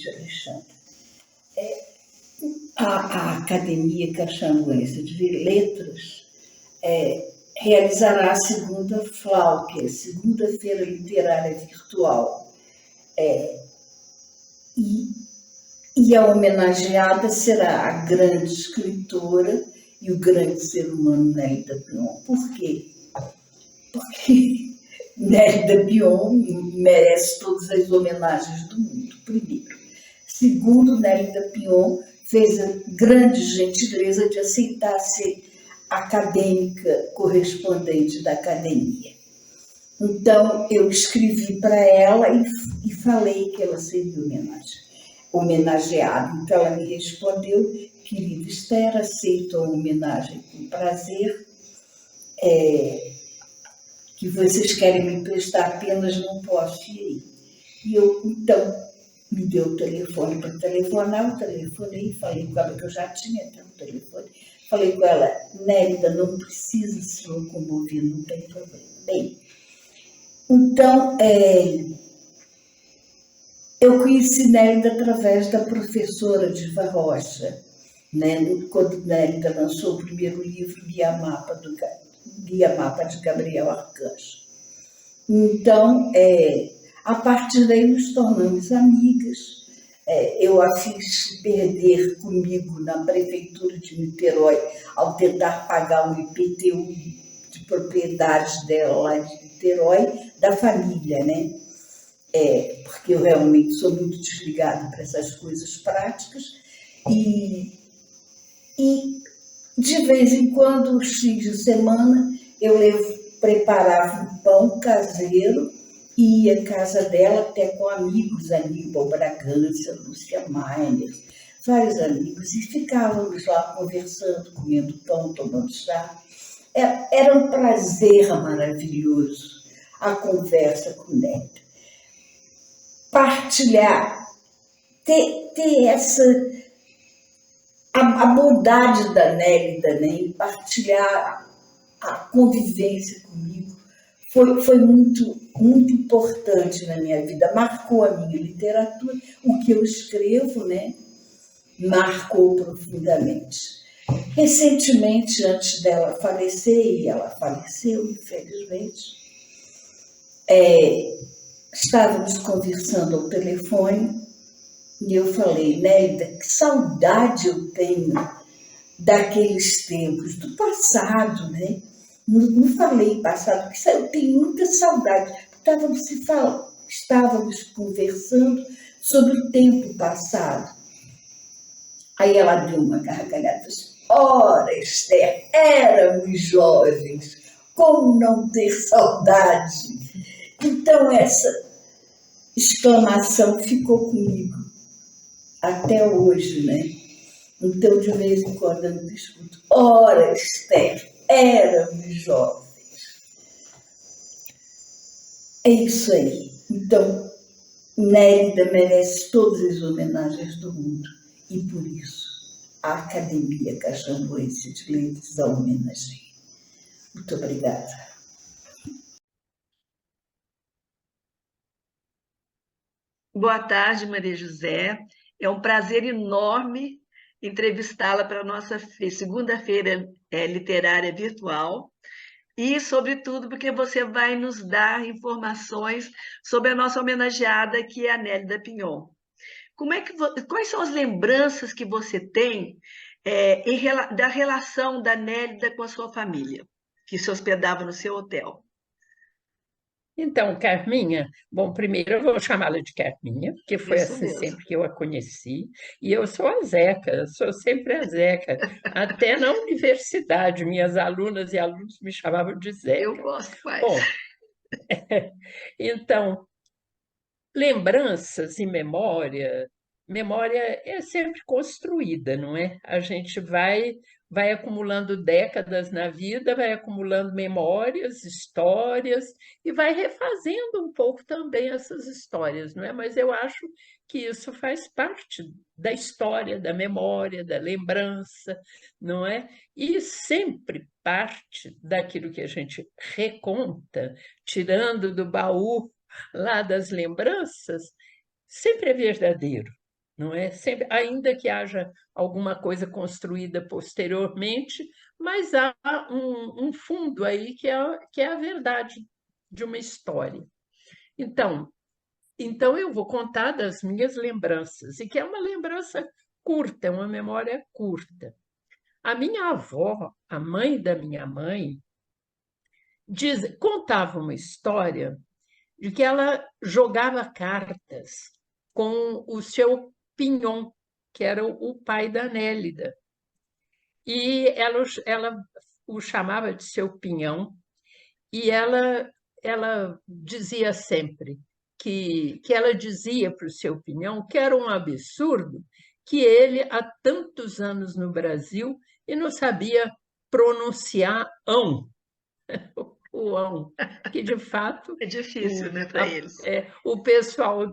Alexandre, a Academia Caxambuense de Letras realizará a segunda FLAU, que é a Segunda-feira Literária Virtual. E a homenageada será a grande escritora e o grande ser humano Nélida Pion. Por quê? Porque Nélida Pion merece todas as homenagens do mundo, primeiro. Segundo, Nélida Pion fez a grande gentileza de aceitar ser acadêmica correspondente da academia. Então, eu escrevi para ela e falei que ela seria homenageada. Então, ela me respondeu: querida Esther, aceito a homenagem com prazer, que vocês querem me prestar, apenas não posso ir. E eu, então, me deu o telefone para telefonar, eu telefonei, falei com ela, que eu já tinha até o telefone, falei com ela: Nélida, não precisa se locomover, não tem problema. Bem, então, eu conheci Nélida através da professora Diva Rocha, né? Quando Nélida lançou o primeiro livro, Guia Mapa de Gabriel Arcanjo. Então, a partir daí nos tornamos amigas. Eu a fiz perder comigo na prefeitura de Niterói ao tentar pagar um IPTU de propriedades dela lá de Niterói, da família, né? Porque eu realmente sou muito desligada para essas coisas práticas. E de vez em quando, os fins de semana, eu preparava um pão caseiro e ia à casa dela até com amigos, Aníbal Bragança, Lúcia Miner, vários amigos, e ficávamos lá conversando, comendo pão, tomando chá. Era um prazer maravilhoso a conversa com o Neto. Partilhar, ter essa... A bondade da Nélida, né, em partilhar a convivência comigo, foi muito, muito importante na minha vida. Marcou a minha literatura, o que eu escrevo, né, marcou profundamente. Recentemente, antes dela falecer, e ela faleceu, infelizmente, estávamos conversando ao telefone e eu falei: Nélida, que saudade eu tenho daqueles tempos, do passado, né? Não falei passado, porque eu tenho muita saudade. Estávamos conversando sobre o tempo passado. Aí ela deu uma gargalhada e disse: ora, Esther, éramos jovens, como não ter saudade? Então, essa exclamação ficou comigo até hoje, né? Então, de vez em quando eu me escuto: ora, Esther, éramos jovens. É isso aí. Então, Nélida merece todas as homenagens do mundo. E por isso, a Academia Caxambuense de Letras a homenageia. Muito obrigada. Boa tarde, Maria José. É um prazer enorme entrevistá-la para a nossa segunda-feira literária virtual. E, sobretudo, porque você vai nos dar informações sobre a nossa homenageada, que é a Nélida Pion. Quais são as lembranças que você tem da relação da Nélida com a sua família, que se hospedava no seu hotel? Então, Carminha, bom, primeiro eu vou chamá-la de Carminha, porque foi Isso assim mesmo. sempre que eu a conheci, e eu sou a Zeca, eu sou sempre a Zeca. Até na universidade, minhas alunas e alunos me chamavam de Eu Zeca. gosto mais. Bom, então, lembranças e memória, memória é sempre construída, não é? A gente vai acumulando décadas na vida, vai acumulando memórias, histórias e vai refazendo um pouco também essas histórias, não é? Mas eu acho que isso faz parte da história, da memória, da lembrança, não é? E sempre parte daquilo que a gente reconta, tirando do baú lá das lembranças, sempre é verdadeiro, não é? Sempre, ainda que haja alguma coisa construída posteriormente, mas há um fundo aí que é a verdade de uma história. Então, então eu vou contar das minhas lembranças, e que é uma lembrança curta, uma memória curta. A minha avó, a mãe da minha mãe, contava uma história de que ela jogava cartas com o seu Pinhon, que era o pai da Nélida. E ela o chamava de seu Pinhão, e ela dizia sempre que ela dizia para o seu Pinhão que era um absurdo que ele, há tantos anos no Brasil, e não sabia pronunciar ão, o ão, que de fato É difícil, né, para eles. o pessoal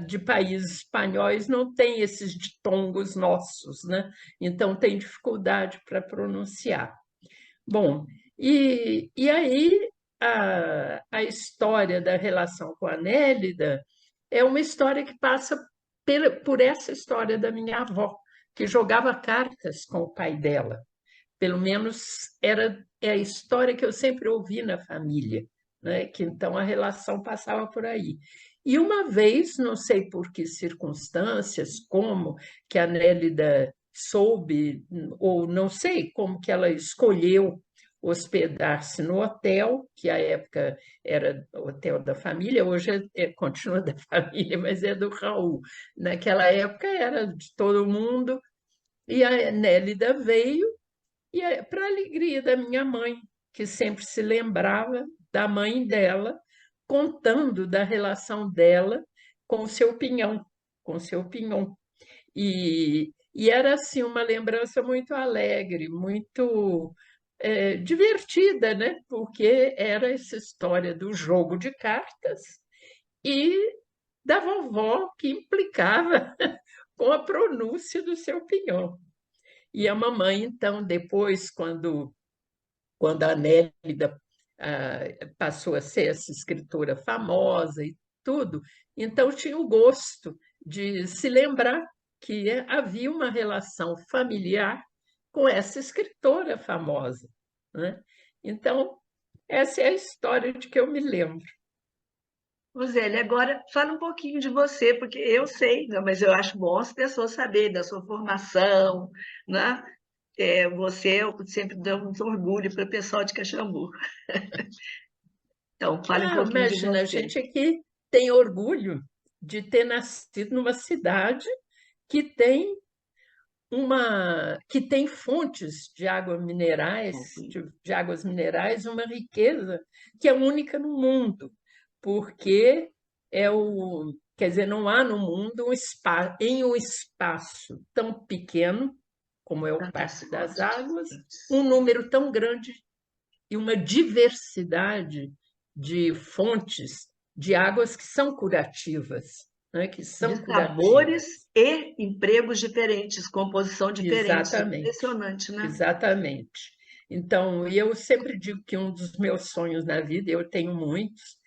de países espanhóis não tem esses ditongos nossos, né? Então tem dificuldade para pronunciar. Bom, e aí a história da relação com a Nélida é uma história que passa por essa história da minha avó, que jogava cartas com o pai dela. Pelo menos é a história que eu sempre ouvi na família, né? Que então a relação passava por aí. E uma vez, não sei por que circunstâncias, como que a Nélida soube, ou não sei como que ela escolheu hospedar-se no hotel, que à época era o hotel da família, hoje continua da família, mas é do Raul. Naquela época era de todo mundo, e a Nélida veio e para a alegria da minha mãe, que sempre se lembrava da mãe dela, contando da relação dela com o seu pinhão, com o seu pinhão. E era assim uma lembrança muito alegre, muito divertida, né? Porque era essa história do jogo de cartas e da vovó que implicava com a pronúncia do seu pinhão. E a mamãe, então, depois, quando a Nélida passou a ser essa escritora famosa e tudo, então tinha o gosto de se lembrar que havia uma relação familiar com essa escritora famosa, né? Então, essa é a história de que eu me lembro. Roseli, agora fala um pouquinho de você, porque eu sei, né, mas eu acho bom as pessoas saberem da sua formação, né? Você sempre dá muito orgulho para o pessoal de Caxambu. Então, fale um Ah, pouquinho de imagina, a você. gente aqui tem orgulho de ter nascido numa cidade que tem que tem fontes de água minerais, de águas minerais, uma riqueza que é única no mundo, porque quer dizer, não há no mundo em um espaço tão pequeno como é o Tantas Parque das Águas, fontes. um número tão grande e uma diversidade de fontes de águas que são curativas, né? Que De são curativas. sabores e empregos diferentes, composição diferente. Exatamente, Impressionante, né? exatamente. Então, e eu sempre digo que um dos meus sonhos na vida, eu tenho muitos,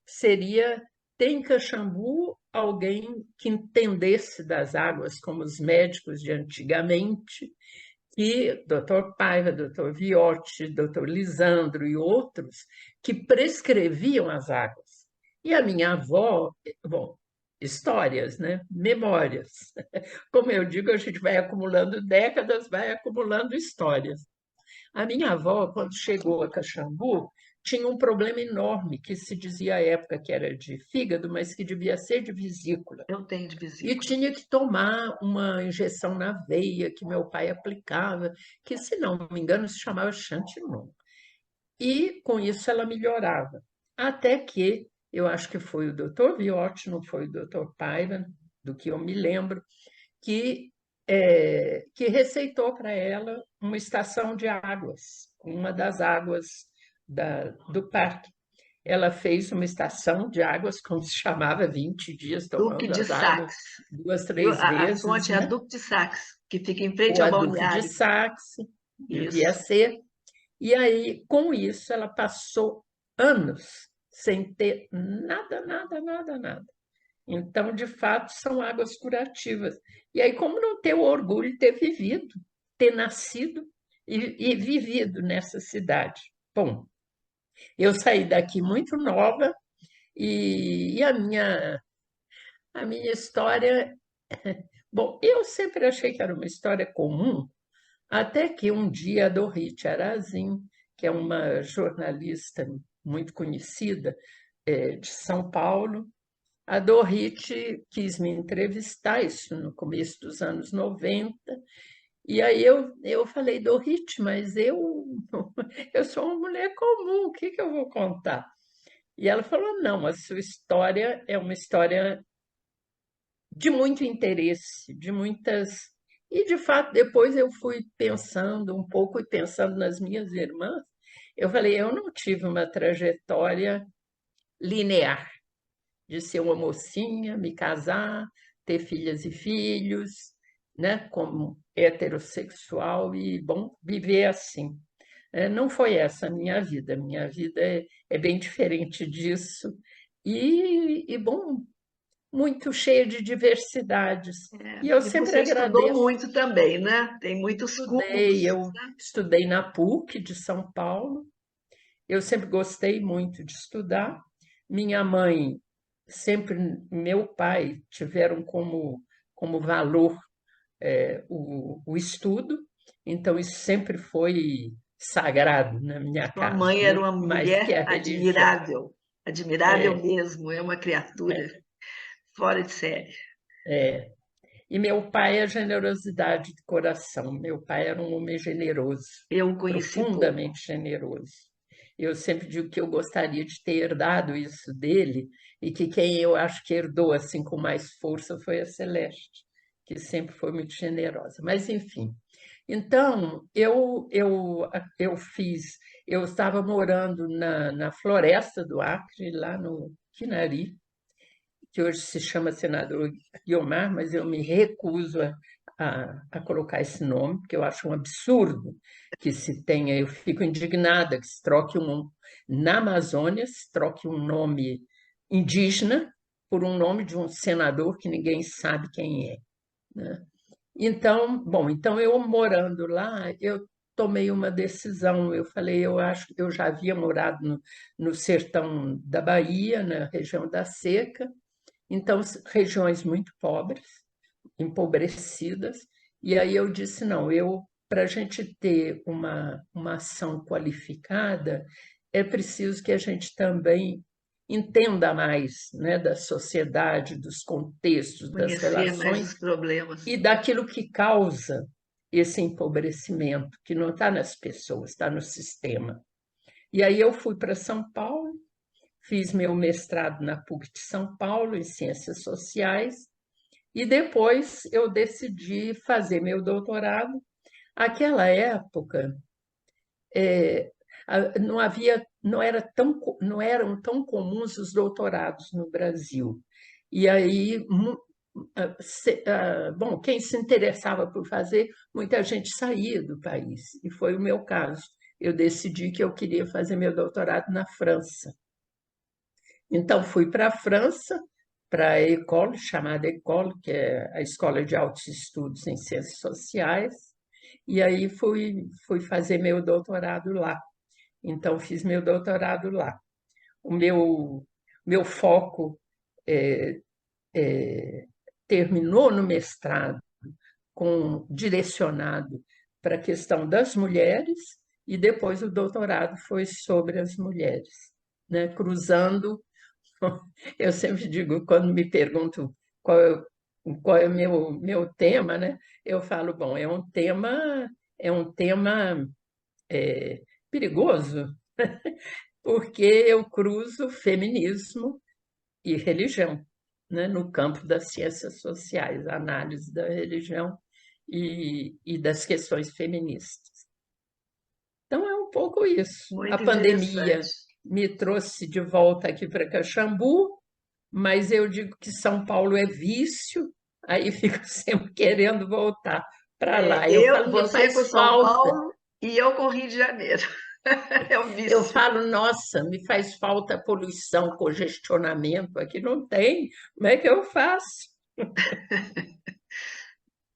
seria ter em Caxambu alguém que entendesse das águas, como os médicos de antigamente, que Dr. Paiva, Dr. Viotti, Dr. Lisandro e outros, que prescreviam as águas. E a minha avó, bom, histórias, né? Memórias. Como eu digo, a gente vai acumulando décadas, vai acumulando histórias. A minha avó, quando chegou a Caxambu, tinha um problema enorme, que se dizia à época que era de fígado, mas que devia ser de vesícula. Eu tenho de E vesícula. tinha que tomar uma injeção na veia que meu pai aplicava, que, se não me engano, se chamava Chantilly. E com isso ela melhorava. Até que, eu acho que foi o doutor Viotti, não foi o doutor Paiva, do que eu me lembro, que, que receitou para ela uma estação de águas, uma das águas do parque. Ela fez uma estação de águas, como se chamava, 20 dias Duque tomando de as águas Saxe. 2, Viu? 3 A vezes, fonte é a né? Duque de Saxe, que fica em frente O ao Duque de balneário. Saxe, devia Isso. ser. E aí, com isso, ela passou anos sem ter nada, nada, nada, nada. Então, de fato, são águas curativas. E aí, como não ter o orgulho de ter vivido, ter nascido e vivido nessa cidade? Bom, eu saí daqui muito nova e a minha história. Bom, eu sempre achei que era uma história comum, até que um dia a Dorit Arazin, que é uma jornalista muito conhecida, de São Paulo, a Dorit quis me entrevistar, isso no começo dos anos 90, e aí eu falei, Dorit, mas eu sou uma mulher comum, o que que eu vou contar? E ela falou, não, a sua história é uma história de muito interesse, de muitas. E, de fato, depois eu fui pensando um pouco e pensando nas minhas irmãs, eu falei, eu não tive uma trajetória linear de ser uma mocinha, me casar, ter filhas e filhos, né, como heterossexual e, bom, viver assim. Não foi essa a minha vida é bem diferente disso. Bom, muito cheia de diversidades. E eu E sempre você estudou agradeço. muito também, né? Tem muitos cursos. Eu estudei na PUC de São Paulo. Eu sempre gostei muito de estudar. Minha mãe, sempre meu pai tiveram como valor o estudo. Então isso sempre foi sagrado na minha Sua casa, mãe era uma muito mais que mulher a religião. admirável, admirável É, mesmo, é uma criatura fora de série. é. E meu pai, a generosidade de coração. Meu pai era um homem generoso, Eu o conheci pouco. profundamente generoso. Eu sempre digo que eu gostaria de ter herdado isso dele e que quem eu acho que herdou assim com mais força foi a Celeste, que sempre foi muito generosa. Mas, enfim. Então, eu estava morando na floresta do Acre, lá no Quinari, que hoje se chama senador Guiomar, mas eu me recuso a colocar esse nome, porque eu acho um absurdo que se tenha, eu fico indignada que se troque na Amazônia, se troque um nome indígena por um nome de um senador que ninguém sabe quem é, né? Então, bom, então eu morando lá, eu tomei uma decisão. Eu falei, eu acho que eu já havia morado no sertão da Bahia, na região da Seca, então, regiões muito pobres, empobrecidas, e aí eu disse, não, para a gente ter uma ação qualificada, é preciso que a gente também entenda mais, né, da sociedade, dos contextos, das Conhecer mais relações os problemas. e daquilo que causa esse empobrecimento, que não está nas pessoas, está no sistema. E aí eu fui para São Paulo, fiz meu mestrado na PUC de São Paulo, em Ciências Sociais, e depois eu decidi fazer meu doutorado. Aquela época, não eram tão comuns os doutorados no Brasil. E aí, bom, quem se interessava por fazer, muita gente saía do país, e foi o meu caso. Eu decidi que eu queria fazer meu doutorado na França. Então, fui para a França, para a École, chamada École, que é a Escola de Altos Estudos em Ciências Sociais, e aí fui fazer meu doutorado lá. Então, fiz meu doutorado lá. O meu foco é, terminou no mestrado direcionado para a questão das mulheres e depois o doutorado foi sobre as mulheres, né? Cruzando. Eu sempre digo, quando me perguntam qual é o meu tema, né? Eu falo, bom, é um tema é, perigoso, porque eu cruzo feminismo e religião, né? No campo das ciências sociais, a análise da religião e das questões feministas. Então, é um pouco isso. A Muito pandemia interessante. me trouxe de volta aqui para Caxambu, mas eu digo que São Paulo é vício, aí fico sempre querendo voltar para lá. Eu falo, me Você com faz São falta. Paulo e eu com Rio de Janeiro. É um Eu vício. falo, nossa, me faz falta poluição, congestionamento, aqui não tem. Como é que eu faço?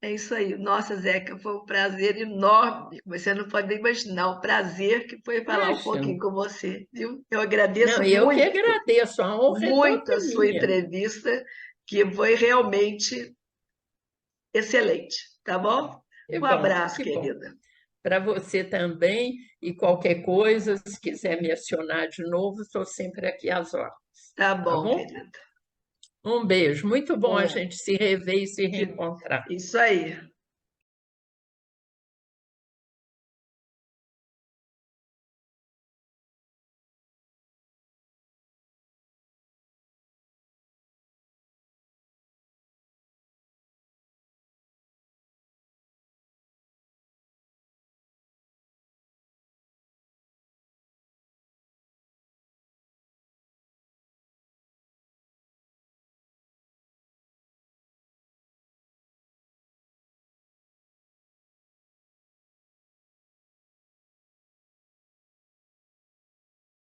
É isso aí. Nossa, Zeca, foi um prazer enorme. Você não pode nem imaginar o prazer que foi falar um Imagina. pouquinho com você, viu? Eu Não, agradeço eu que muito, agradeço, a honra é muito toda a sua minha. entrevista, que foi realmente excelente, tá bom? Que Um bom, abraço, que bom. querida. Para você também, e qualquer coisa, se quiser me acionar de novo, estou sempre aqui às ordens, Tá tá bom, bom? querida. Um beijo, muito bom a Bom, gente se rever e se que- reencontrar. isso aí.